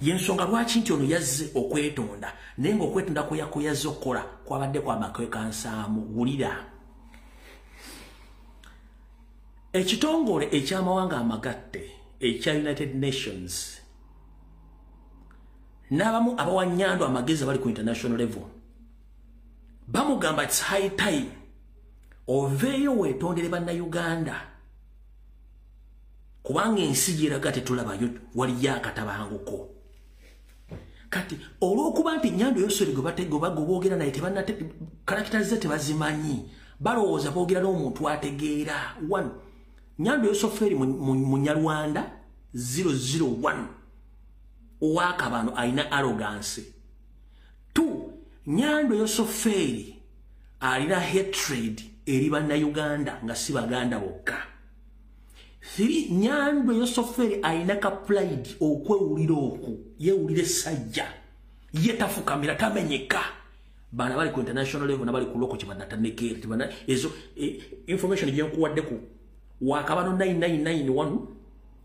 yensonga lwaki nti ono yazze okwetonda naye ng'okwetonda kwe yazze okukola kwabadde kwamakwekansaamu wulira ekitongole eky'amawanga amagatte ekya United Nations n'abamu abawanyando amagezi abali ku international level bamugamba it's high time oveeyo weetondere bannayuganda kubanga ensi gyeraga tetulabayo waliyo akatabanguko kati olw'okuba nti Nyando Yosoli gwe boogera naye karakita ze tebazimanyi balowooza boogera n'omuntu ategeera. 1 Nyando Yosoferi mu Nyarwanda 001 owakabano alina arrogance. 2 Nyando Yosoferi alina hatred eri bannayuganda nga si baganda bokka. 3 Nyando Yosoferi alina ka pride okwewulira oku yewulire sajja yetafukamira tamenyeka bana bali ku international level nabali ku loko kibanatanekere tibana ezo information gyenkuwadde ku wakabano 9991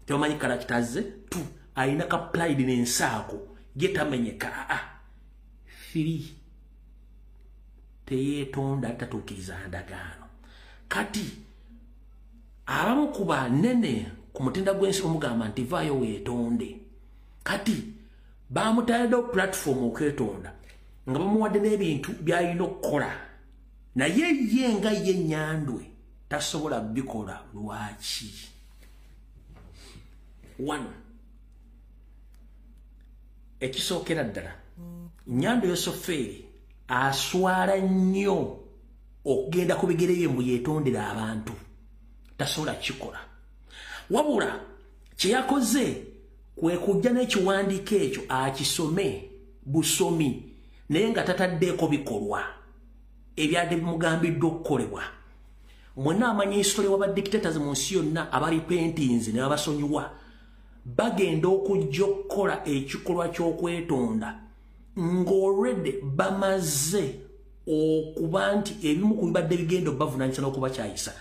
tebamanyi characters 2 alina ka pride n'ensaako yetamenyeka 3 teyetonda tatuukiriza ndagaano kati abamu kuba nene ku mutenda gw'ensi omugamba nti vaayo weetonde kati bamutayaddewo platform okwetonda nga bamuwadde n'ebintu by'alina okukola naye ye nga ye Nyandwe tasobola bikola lwaki. 1 ekisookera ddala Nyando Yosoferi aswala nnyo okugenda ku bigere bye mbu yeetondera abantu tasobola kikola wabula kye yakoze kwe kujja n'ekiwandiiko ekyo akisome busomi naye nga tataddeeko bikolwa ebyadde bimugambiddwa okukolebwa. Mwenna amanyi history w'abadictators mu nsi yonna abarepentings ne babasonyiwa bagenda okujja okukola ekikolwa ky'okwetonda ng'already bamaze okuba nti ebimu ku bibadde bigenda obavunaanyisa n'okubakyayisa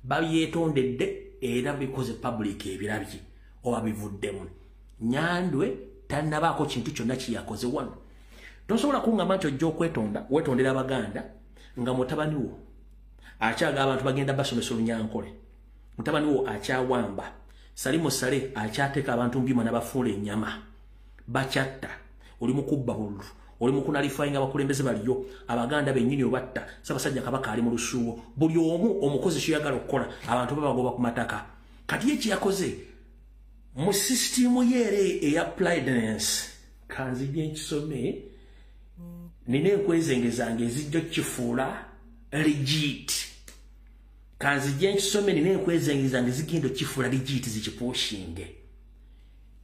babyetondedde era bikoze public ebirabye oba bivuddemu. Nyandwe tannabaako kintu kyonna kiyakoze. 1 tosobola kungamba nti ojja okwetonda wetondera abaganda nga mutabani wo akyaga abantu bagenda basomesa olunyankole, mutabani wo akyawamba, Salimu Sale akyateeka abantu mbima n'abafuula ennyama bakyatta, oli mu kubba bululu, oli mu kunalifyinga abakulembeze baliyo, abaganda bennyini obatta, Ssaabasajja Kabaka ali mu lusuubo, buli omu omukozi kyeyagala okukola abantu babagoba ku mataka. Kati ye kyeyakoze mu sisitimu yeere eya appliedness kanzijja nkisome nina enkwezengezange ezijja kifuula legit. Kanzijja nkisome nina enkwezengezange zigenda kifuula legit zikipushinge.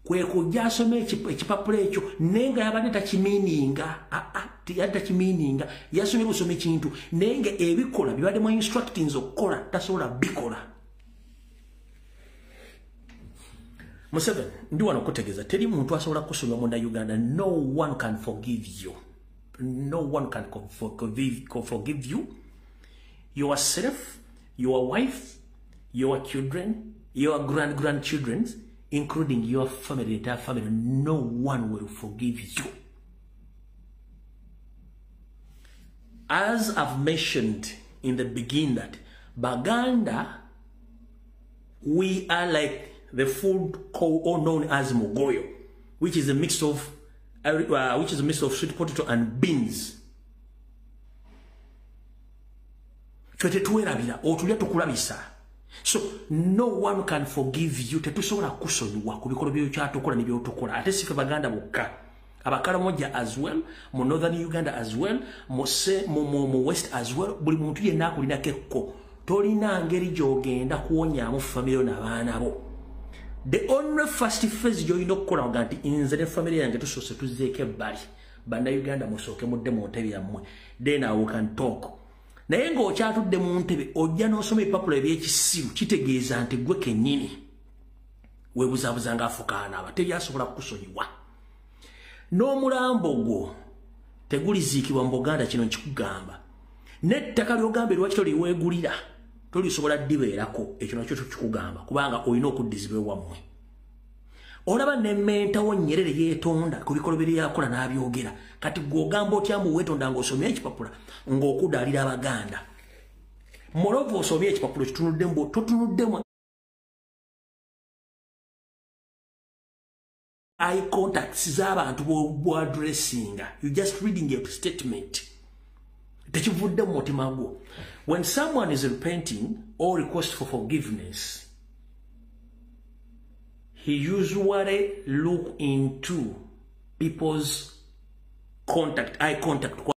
Kwe kujja asome ekipapula ekyo nenga yabadde takimiininga takimiininga yasomye busome ekintu nenga ebikola bibadde mu instructings okukola tasobola bikola. Museveni ndi wano okutegeeza teri muntu asobola kusonyiwa mu Uganda. No one can forgive you. No one can forgive you. Yourself, your wife, your children, your grandchildren, including your family, entire family. No one will forgive you. As I've mentioned in the beginning that Baganda, we are like the food known as Mogoyo, which is a mix of sweet potato and beans. So no one can forgive you. Tetusobola kusonyiwa ku bikolwa by'okyatukola n'ebyotukola. Ate si ffe Baganda bokka. Abakaramoja as well, mu Northern Uganda as well, mu West as well, buli muntu yenna akulinako ekko. Tolina ngeri gy'ogenda kuwonyaamu famire n'abaana bo. The only first phase gy'olina okukola nga nti nze ne famire yange tusoose tuzzeeko ebbali. Bannayuganda musooke mudde mu ntebe yammwe. Then I can talk. Naye ng'okyatudde mu ntebe ojja n'osoma ebipapula eby'ekisiru kitegeeza nti gwe kennyini weebuzaabuza ng'afukaana aba teryasobola kukusonyiwa. N'omulambo gwo teguliziikibwa mu Buganda kino nkikugamba. N'ettaka ly'ogamba lwaki toliweegulira tolisobola ddibeerako ekyo nakyo tukikugamba kubanga olina okuddizibwa ewammwe. olaba ne menta wo Nyerere yetonda ku bikolo biri yakola n'abyogera kati gwogamba otya mu wetonda ng'osomye ekipapula ng'okudaalira Abaganda Moreover osomye ekipapula kitunudde totunuddemu eye contacts z'abantu bo addressing. You just reading a statement. Tekivudde mu mutima gwo. When someone is repenting or request for forgiveness, he usually look into people's eye contact.